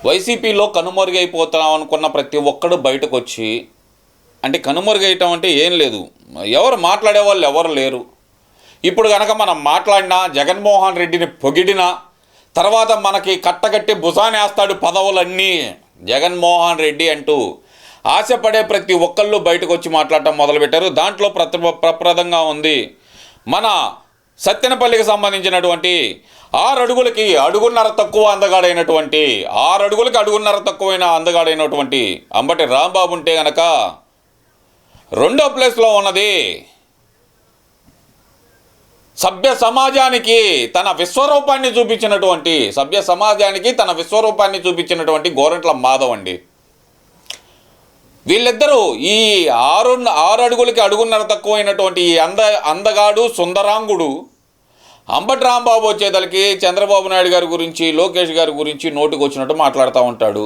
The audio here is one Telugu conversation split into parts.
వైసీపీలో కనుమరుగైపోతున్నాం అనుకున్న ప్రతి ఒక్కడు బయటకు వచ్చి, అంటే కనుమరుగైటం అంటే ఏం లేదు, ఎవరు మాట్లాడే వాళ్ళు ఎవరు లేరు. ఇప్పుడు కనుక మనం మాట్లాడినా, జగన్మోహన్ రెడ్డిని పొగిడినా, తర్వాత మనకి కట్టగట్టి భుజానేస్తాడు పదవులన్నీ. జగన్మోహన్ రెడ్డి అంటూ ఆశపడే ప్రతి ఒక్కళ్ళు బయటకు వచ్చి మాట్లాడటం మొదలుపెట్టారు. దాంట్లో ప్రప్రదంగా ఉంది మన సత్తెనపల్లికి సంబంధించినటువంటి 6 అడుగులకి అడుగున్నర తక్కువ అందగాడైనటువంటి 6 అడుగులకి అడుగున్నర తక్కువైన అందగాడైనటువంటి అంబటి రాంబాబు ఉంటే గనక 2వ ప్లేస్లో ఉన్నది సభ్య సమాజానికి తన విశ్వరూపాన్ని చూపించినటువంటి గోరంట్ల మాధవ్ అండి. వీళ్ళిద్దరూ ఈ 6 అడుగులకి అడుగున్నర తక్కువైనటువంటి ఈ అందగాడు సుందరాంగుడు అంబటి రాంబాబు వచ్చేదలకి చంద్రబాబు నాయుడు గారి గురించి, లోకేష్ గారి గురించి నోటికి వచ్చినట్టు మాట్లాడుతూ ఉంటాడు.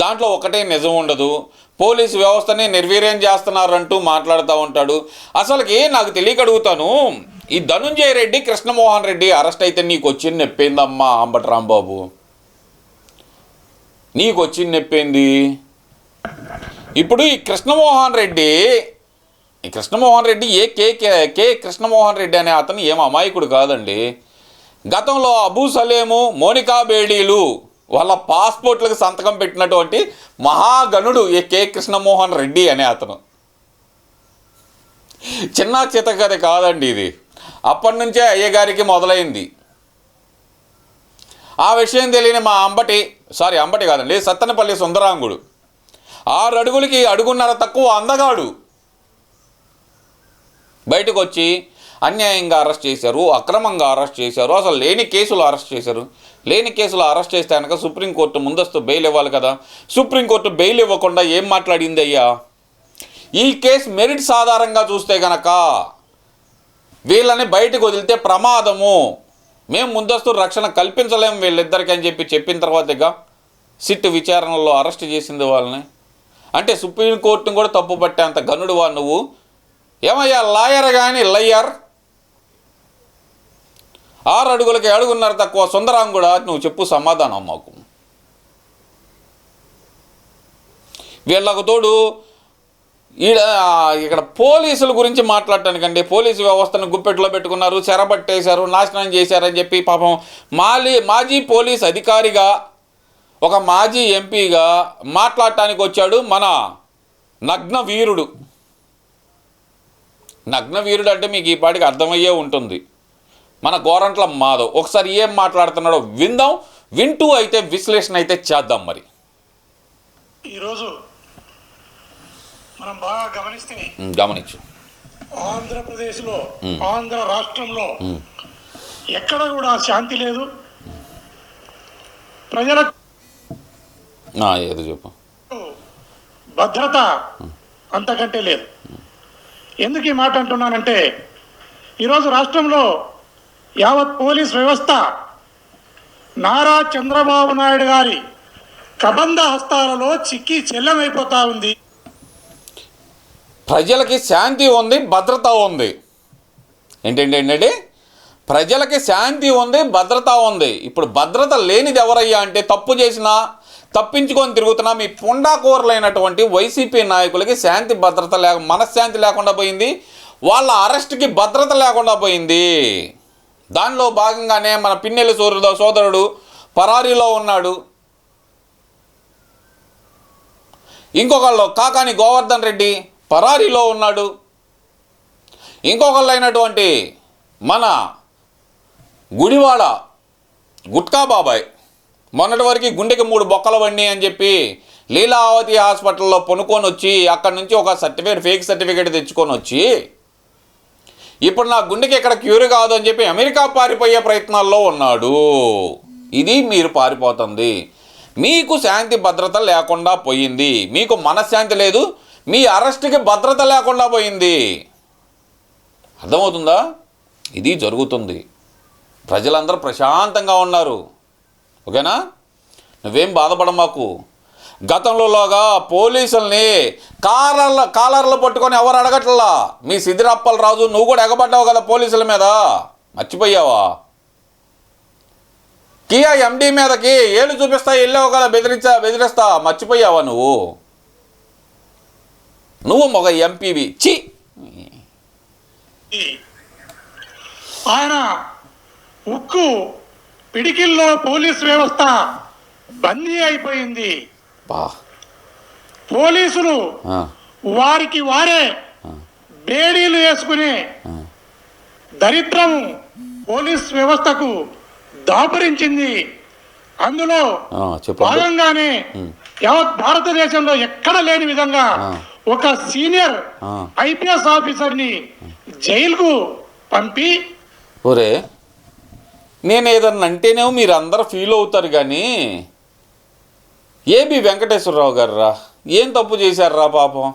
దాంట్లో ఒకటే నిజం ఉండదు. పోలీసు వ్యవస్థని నిర్వీర్యం చేస్తున్నారంటూ మాట్లాడుతూ ఉంటాడు. అసలుకి నాకు తెలియక అడుగుతాను, ఈ ధనుంజయ రెడ్డి, కృష్ణమోహన్ రెడ్డి అరెస్ట్ అయితే నీకు వచ్చింది నొప్పిందమ్మా అంబటి రాంబాబు? నీకు వచ్చింది నొప్పింది. ఇప్పుడు ఈ కృష్ణమోహన్ రెడ్డి కే కృష్ణమోహన్ రెడ్డి అనే అతను ఏం అమాయకుడు కాదండి. గతంలో అబూ సలేము, మోనికా బేడీలు వాళ్ళ పాస్పోర్ట్లకు సంతకం పెట్టినటువంటి మహాగణుడు ఈ కే కృష్ణమోహన్ రెడ్డి అనే అతను. చిన్న చితకథ కాదండి ఇది. అప్పటి నుంచే అయ్యగారికి మొదలైంది. ఆ విషయం తెలియని మా అంబటి కాదండి, సత్తెనపల్లి సుందరాంగుడు 6 అడుగులకి అడుగున్నర తక్కువ అందగాడు బయటకు వచ్చి అన్యాయంగా అరెస్ట్ చేశారు, అక్రమంగా అరెస్ట్ చేశారు, అసలు లేని కేసులు అరెస్ట్ చేశారు. లేని కేసులు అరెస్ట్ చేస్తే కనుక సుప్రీంకోర్టు ముందస్తు బెయిల్ ఇవ్వాలి కదా. సుప్రీంకోర్టు బెయిల్ ఇవ్వకుండా ఏం మాట్లాడింది అయ్యా? ఈ కేసు మెరిట్స్ ఆధారంగా చూస్తే కనుక వీళ్ళని బయటకు వదిలితే ప్రమాదము, మేము ముందస్తు రక్షణ కల్పించలేము వీళ్ళిద్దరికి అని చెప్పిన తర్వాతగా సిట్ విచారణలో అరెస్ట్ చేసింది వాళ్ళని. అంటే సుప్రీంకోర్టును కూడా తప్పు పట్టేంత గనుడు వా నువ్వు? ఏమయ్యా లాయర్ కానీ లయ్యర్? 6 అడుగులకి అడుగున్నర తక్కువ సుందరాం కూడా నువ్వు చెప్పు సమాధానం మాకు. వీళ్ళకు తోడు ఇక్కడ పోలీసుల గురించి మాట్లాడటానికండి, పోలీసు వ్యవస్థను గుప్పెట్లో పెట్టుకున్నారు, చెరబట్టేశారు, నాశనం చేశారని చెప్పి పాపం మాజీ పోలీస్ అధికారిగా, ఒక మాజీ ఎంపీగా మాట్లాడటానికి వచ్చాడు మన నగ్న వీరుడు అంటే మీకు ఈ పాటికి అర్థమయ్యే ఉంటుంది, మన గోరంట్ల మాధవ్. ఒకసారి ఏం మాట్లాడుతున్నాడో విందాం, వింటూ అయితే విశ్లేషణ అయితే చేద్దాం. మరి ఈరోజు మనం బాగా గమనించు, ఆంధ్రప్రదేశ్లో, ఆంధ్ర రాష్ట్రంలో ఎక్కడ కూడా శాంతి లేదు. ప్రజలకు ఏదో చెప్పు, భద్రత అంతకంటే లేదు. ఎందుకు ఈ మాట అంటున్నానంటే, ఈరోజు రాష్ట్రంలో యావత్ పోలీస్ వ్యవస్థ నారా చంద్రబాబు నాయుడు గారి కబంధ హస్తాలలో చిక్కి చెల్లమైపోతా ఉంది. ప్రజలకి శాంతి ఉంది, భద్రత ఉంది. ఏంటంటే ప్రజలకి శాంతి ఉంది, భద్రత ఉంది. ఇప్పుడు భద్రత లేనిది ఎవరయ్యా అంటే, తప్పు చేసినా తప్పించుకొని తిరుగుతున్నా మీ పుండాకూరలైనటువంటి వైసీపీ నాయకులకి శాంతి భద్రత మనశ్శాంతి లేకుండా పోయింది, వాళ్ళ అరెస్ట్కి భద్రత లేకుండా పోయింది. దానిలో భాగంగానే మన పిన్నెల్లి సోదరుడు పరారీలో ఉన్నాడు. ఇంకొకళ్ళు కాకాని గోవర్ధన్ రెడ్డి పరారీలో ఉన్నాడు. ఇంకొకళ్ళు అయినటువంటి మన గుడివాడ గుట్కా బాబాయ్ మొన్నటి వరకు గుండెకి 3 బొక్కలు వండి అని చెప్పి లీలావతి హాస్పిటల్లో పొనుకొని వచ్చి అక్కడి నుంచి ఒక ఫేక్ సర్టిఫికేట్ తెచ్చుకొని వచ్చి ఇప్పుడు నా గుండెకి ఎక్కడ క్యూర్ కాదు అని చెప్పి అమెరికా పారిపోయే ప్రయత్నాల్లో ఉన్నాడు. ఇది మీరు పారిపోతుంది. మీకు శాంతి భద్రత లేకుండా పోయింది, మీకు మనశ్శాంతి లేదు, మీ అరెస్ట్కి భద్రత లేకుండా పోయింది. అర్థమవుతుందా? ఇది జరుగుతుంది. ప్రజలందరూ ప్రశాంతంగా ఉన్నారు. ఓకేనా? నువ్వేం బాధపడమాకు. గతంలోగా పోలీసుల్ని కాలర్లు పట్టుకొని ఎవరు అడగట్లా. మీ సిద్ధిరప్పల రాజు నువ్వు కూడా ఎగబడ్డావు కదా పోలీసుల మీద, మర్చిపోయావా? కియా ఎండి మీదకి ఏళ్ళు చూపిస్తా వెళ్ళావు కదా, బెదిరిస్తా మర్చిపోయావా నువ్వు మొగ ఎంపీవి చి. ఆయన ఉక్కు పిడికిల్లో పోలీస్ వ్యవస్థ బందీ అయిపోయింది. పోలీసులు వారికి వారే బేడీలు వేసుకుని దరిద్రం పోలీస్ వ్యవస్థకు దాపురించింది. అందులో భాగంగానే యావత్ భారతదేశంలో ఎక్కడ లేని విధంగా ఒక సీనియర్ ఐపీఎస్ ఆఫీసర్ని జైలుకు పంపి, ఒరే నేను ఏదన్నా అంటేనేమో మీరు అందరూ ఫీల్ అవుతారు, కానీ ఏబి వెంకటేశ్వరరావు గారు రా ఏం తప్పు చేశారు రా పాపం,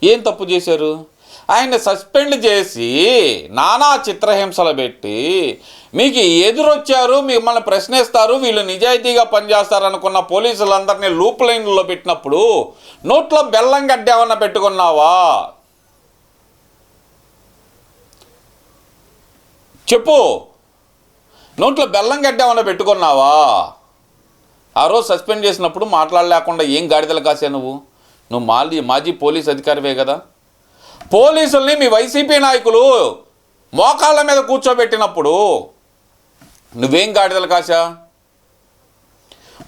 ఏం తప్పు చేశారు? ఆయన్ని సస్పెండ్ చేసి నానా చిత్రహింసలు పెట్టి మీకు ఎదురొచ్చారు, మిమ్మల్ని ప్రశ్నిస్తారు, వీళ్ళు నిజాయితీగా పనిచేస్తారు అనుకున్న పోలీసులందరినీ లూప్ లైన్లో పెట్టినప్పుడు నోట్లో బెల్లం గడ్డ ఏమన్నా పెట్టుకున్నావా? చెప్పు, నోట్లో బెల్లం గడ్డ ఏమన్నా పెట్టుకున్నావా? ఆ రోజు సస్పెండ్ చేసినప్పుడు మాట్లాడలేకుండా ఏం గాడిదలు కాసా నువ్వు మాజీ పోలీస్ అధికారివే కదా. పోలీసుల్ని మీ వైసీపీ నాయకులు మోకాళ్ళ మీద కూర్చోబెట్టినప్పుడు నువ్వేం గాడిదలు కాసా?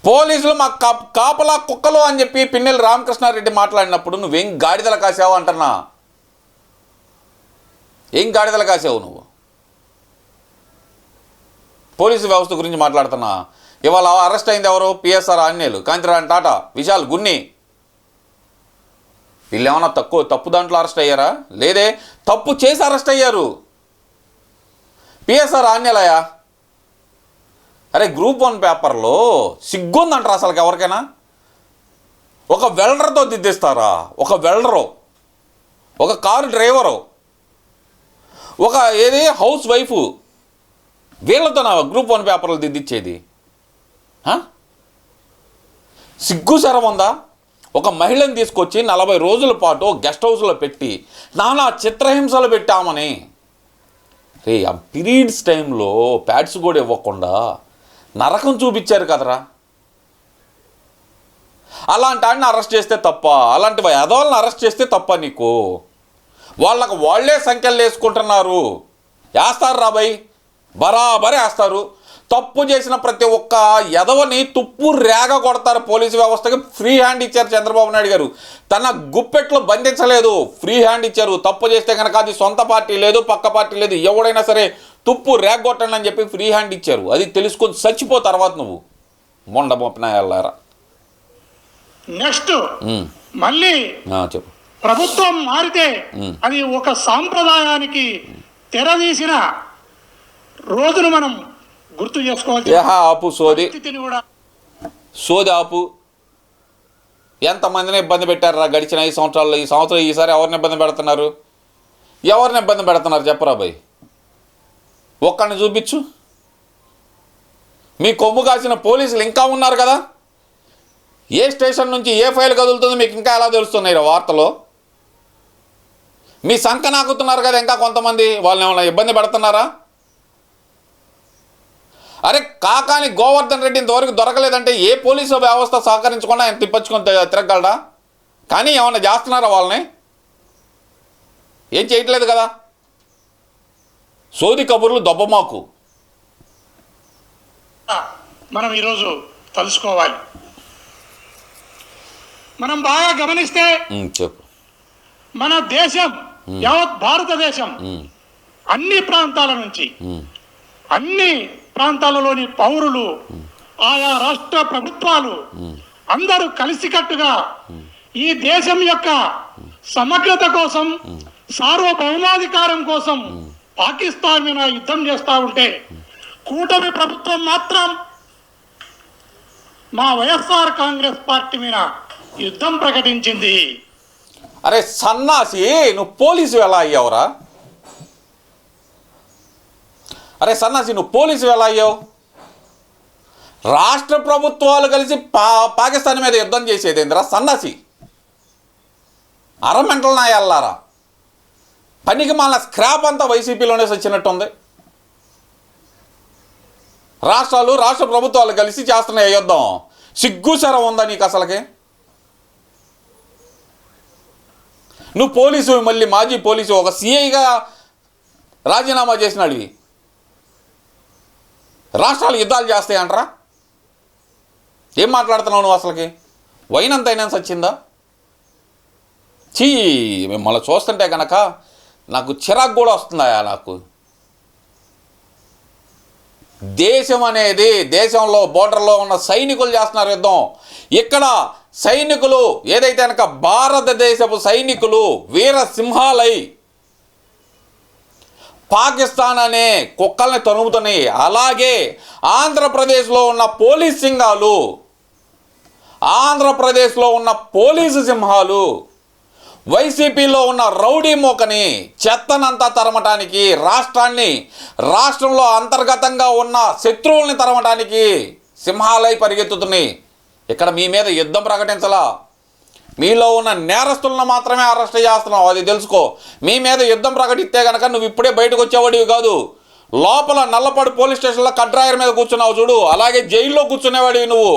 పోలీసులు మా కాపలా కుక్కలు అని చెప్పి పిన్నెల్లి రామకృష్ణారెడ్డి మాట్లాడినప్పుడు నువ్వేం గాడిదలు కాసావు అంటున్నా. ఏం గాడిదలు కాసావు నువ్వు? పోలీసు వ్యవస్థ గురించి మాట్లాడుతున్నా. ఇవాళ అరెస్ట్ అయింది ఎవరు? పిఎస్ఆర్ ఆంజనేయులు, కాంతిరాణి టాటా, విశాల్ గున్ని. వీళ్ళు ఏమన్నా తప్పు దాంట్లో అరెస్ట్ అయ్యారా? లేదే, తప్పు చేసి అరెస్ట్ అయ్యారు. పిఎస్ఆర్ ఆంజనేయులయ్యా, అరే గ్రూప్ 1 పేపర్లో సిగ్గుందంటారా అసలు ఎవరికైనా? ఒక వెల్డర్తో దిద్దిస్తారా? ఒక వెల్డరు, ఒక కారు డ్రైవరు, ఒక హౌస్ వైఫు, వీళ్ళతో నా గ్రూప్ 1 పేపర్లు దిద్దిచ్చేది? సిగ్గు శరం ఉందా? ఒక మహిళను తీసుకొచ్చి 40 రోజుల పాటు గెస్ట్ హౌస్లో పెట్టి నానా చిత్రహింసలు పెట్టామని. ఆ పీరియడ్స్ టైంలో ప్యాడ్స్ కూడా ఇవ్వకుండా నరకం చూపించారు కదరా. అలాంటి వాడిని అరెస్ట్ చేస్తే తప్ప? అలాంటి ఎదవాళ్ళని అరెస్ట్ చేస్తే తప్ప నీకు? వాళ్ళకు వాళ్ళే సంఖ్యలు వేసుకుంటున్నారు. వేస్తారు రా భయ్, బరాబరే వేస్తారు. తప్పు చేసిన ప్రతి ఒక్క ఎదవని తుప్పు రేగ కొడతారు. పోలీసు వ్యవస్థకి ఫ్రీ హ్యాండ్ ఇచ్చారు చంద్రబాబు నాయుడు గారు. తన గుప్పెట్లో బంధించలేదు, ఫ్రీ హ్యాండ్ ఇచ్చారు. తప్పు చేస్తే కనుక అది సొంత పార్టీ లేదు, పక్క పార్టీ లేదు, ఎవడైనా సరే తుప్పు రేగ కొట్టండి అని చెప్పి ఫ్రీ హ్యాండ్ ఇచ్చారు. అది తెలుసుకొని చచ్చిపో తర్వాత నువ్వు మొండ మొప్పిన వెళ్ళారా. నెక్స్ట్ మళ్ళీ చెప్పు. ప్రభుత్వం మారితే అది ఒక సాంప్రదాయానికి తెరదీసిన రోజును మనం గుర్తు చేసుకోవాలి. ఆపు సోది, సోది ఆపు. ఎంతమందిని ఇబ్బంది పెట్టారా గడిచిన 5 సంవత్సరాల్లో? ఈ సంవత్సరం ఈసారి ఎవరిని ఇబ్బంది పెడుతున్నారు? ఎవరిని ఇబ్బంది పెడుతున్నారు చెప్పరా భయ్? ఒక్కడిని చూపించు. మీ కొమ్ము కాసిన పోలీసులు ఇంకా ఉన్నారు కదా. ఏ స్టేషన్ నుంచి ఏ ఫైల్ కదులుతుందో మీకు ఇంకా ఎలా తెలుస్తున్నాయి వార్తలు? మీ సంఖ నాకుతున్నారు కదా ఇంకా కొంతమంది, వాళ్ళని ఏమైనా ఇబ్బంది పెడుతున్నారా? అరే కాకాని గోవర్ధన్ రెడ్డి ఇంతవరకు దొరకలేదంటే ఏ పోలీసు వ్యవస్థ సహకరించకుండా ఆయన తిప్పచ్చుకొని తిరగలడా? కానీ ఏమన్నా చేస్తున్నారా వాళ్ళని? ఏం చేయట్లేదు కదా. సోది కబుర్లు దొబ్బమాకు. మనం ఈరోజు తెలుసుకోవాలి. మనం బాగా గమనిస్తే చెప్పు, మన దేశం యావత్ భారతదేశం అన్ని ప్రాంతాల నుంచి అన్ని ప్రాంతాలలోని పౌరులు, ఆయా రాష్ట్ర ప్రభుత్వాలు అందరూ కలిసికట్టుగా ఈ దేశం యొక్క సమగ్రత కోసం, సార్వభౌమాధికారం కోసం పాకిస్తాన్ మీద యుద్ధం చేస్తూ ఉంటే కూటమి ప్రభుత్వం మాత్రం మా వైఎస్ఆర్ కాంగ్రెస్ పార్టీ మీద యుద్ధం ప్రకటించింది. అరే సన్నాసి, నువ్వు పోలీసు ఎలా అయ్యావురా? అరే సన్నాసి, నువ్వు పోలీసు ఎలా అయ్యావు? రాష్ట్ర ప్రభుత్వాలు కలిసి పాకిస్తాన్ మీద యుద్ధం చేసేది ఏందిరా సన్నాసి? అరమెంటలు నా వెళ్ళారా? పనికి మన స్క్రాప్ అంతా వైసీపీలోనే వచ్చినట్టుంది. రాష్ట్రాలు రాష్ట్ర ప్రభుత్వాలు కలిసి చేస్తున్నాయి యుద్ధం. సిగ్గుశరం ఉందా నీకు అసలుకి? నువ్వు పోలీసు, మళ్ళీ మాజీ పోలీసు, ఒక సిఐగా రాజీనామా చేసినాడివి. రాష్ట్రాలు యుద్ధాలు చేస్తాయంటరా? ఏం మాట్లాడుతున్నావు నువ్వు అసలుకి? వైనంతైనా సచ్చిందా? చీ, మిమ్మల్ని చూస్తుంటే కనుక నాకు చిరాకు కూడా వస్తుందా? నాకు దేశం అనేది, దేశంలో బోర్డర్లో ఉన్న సైనికులు చేస్తున్నారు యుద్ధం. ఇక్కడ సైనికులు ఏదైతే కనుక భారతదేశపు సైనికులు వీర సింహాలై పాకిస్తాన్ అనే కుక్కల్ని తరుముతున్నాయి. అలాగే ఆంధ్రప్రదేశ్లో ఉన్న పోలీస్ సింహాలు, ఆంధ్రప్రదేశ్లో ఉన్న పోలీసు సింహాలు వైసీపీలో ఉన్న రౌడీ మోకని చెత్తనంతా తరమటానికి, రాష్ట్రంలో అంతర్గతంగా ఉన్న శత్రువుల్ని తరమటానికి సింహాలై పరిగెత్తుతున్నాయి. ఇక్కడ మీ మీద యుద్ధం ప్రకటించలా, మీలో ఉన్న నేరస్తులను మాత్రమే అరెస్ట్ చేస్తున్నావు, అది తెలుసుకో. మీ మీద యుద్ధం ప్రకటిస్తే కనుక నువ్వు ఇప్పుడే బయటకు వచ్చేవాడివి కాదు. లోపల నల్లపాడు పోలీస్ స్టేషన్లో కడ్రాయర్ మీద కూర్చున్నావు చూడు, అలాగే జైల్లో కూర్చునేవాడివి నువ్వు.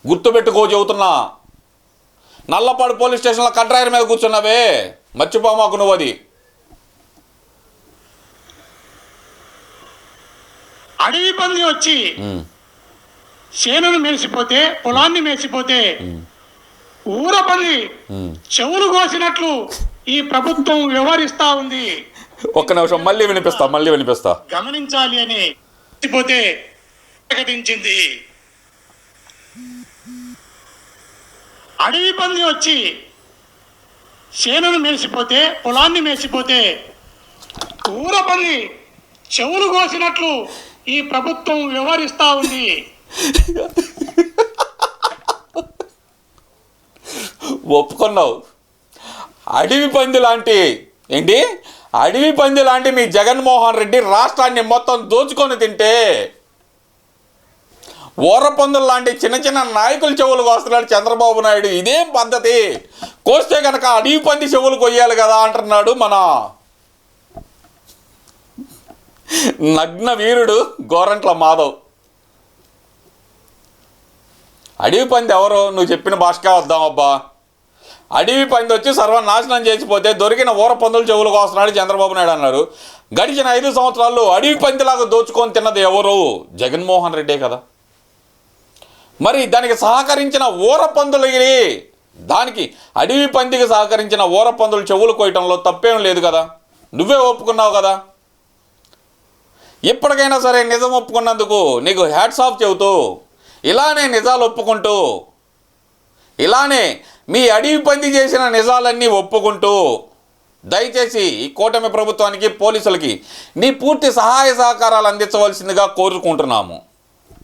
గుర్తుపెట్టుకో చెబుతున్నా. నల్లపాడు పోలీస్ స్టేషన్లో కడ్రాయర్ మీద కూర్చున్నావే, మర్చిపోమాకు నువ్వు అది. అడవి పంది వచ్చి చేనును మేసిపోతే, పొలాన్ని మేసిపోతే ఊర పంది చెవులు కోసినట్లు ఈ ప్రభుత్వం వ్యవహరిస్తా ఉంది. ఒక్క నిమిషం, మళ్ళీ వినిపిస్తా. గమనించాలి అని పోతే ప్రకటించింది. అడవి పంది వచ్చి చేనును మేసిపోతే, పొలాన్ని మేసిపోతే ఊర పంది చెవులు కోసినట్లు ఈ ప్రభుత్వం వ్యవహరిస్తా ఉంది. ఒప్పుకున్నావు. అడవి పంది లాంటి మీ జగన్మోహన్ రెడ్డి రాష్ట్రాన్ని మొత్తం దోచుకొని తింటే ఊరపందులు లాంటి చిన్న చిన్న నాయకులు చెవులు కోస్తున్నాడు చంద్రబాబు నాయుడు. ఇదేం పద్ధతి? కోస్తే కనుక అడవి పంది చెవులు కొయ్యాలి కదా అంటున్నాడు మన నగ్న వీరుడు గోరంట్ల మాధవ్. అడవి పంది ఎవరు? నువ్వు చెప్పిన భాషకే వద్దాం అబ్బా. అడవి పంది వచ్చి సర్వనాశనం చేసిపోతే దొరికిన ఊరపందులు చెవులు కోస్తున్నాడు చంద్రబాబు నాయుడు అన్నారు. గడిచిన 5 సంవత్సరాల్లో అడవి పందిలాగా దోచుకొని తిన్నది ఎవరు? జగన్మోహన్ రెడ్డే కదా. మరి దానికి సహకరించిన ఊరపందులకి, దానికి అడవి పందికి సహకరించిన ఊరపందులు చెవులు కోయటంలో తప్పేం లేదు కదా. నువ్వే ఒప్పుకున్నావు కదా. ఇప్పటికైనా సరే నిజం ఒప్పుకున్నందుకు నీకు హ్యాట్స్ ఆఫ్ చెబుతూ, ఇలానే నిజాలు ఒప్పుకుంటూ, ఇలానే మీ అడవి పంది చేసిన నిజాలన్నీ ఒప్పుకుంటూ, దయచేసి ఈ కూటమి ప్రభుత్వానికి, పోలీసులకి నీ పూర్తి సహాయ సహకారాలు అందించవలసిందిగా కోరుకుంటున్నాము.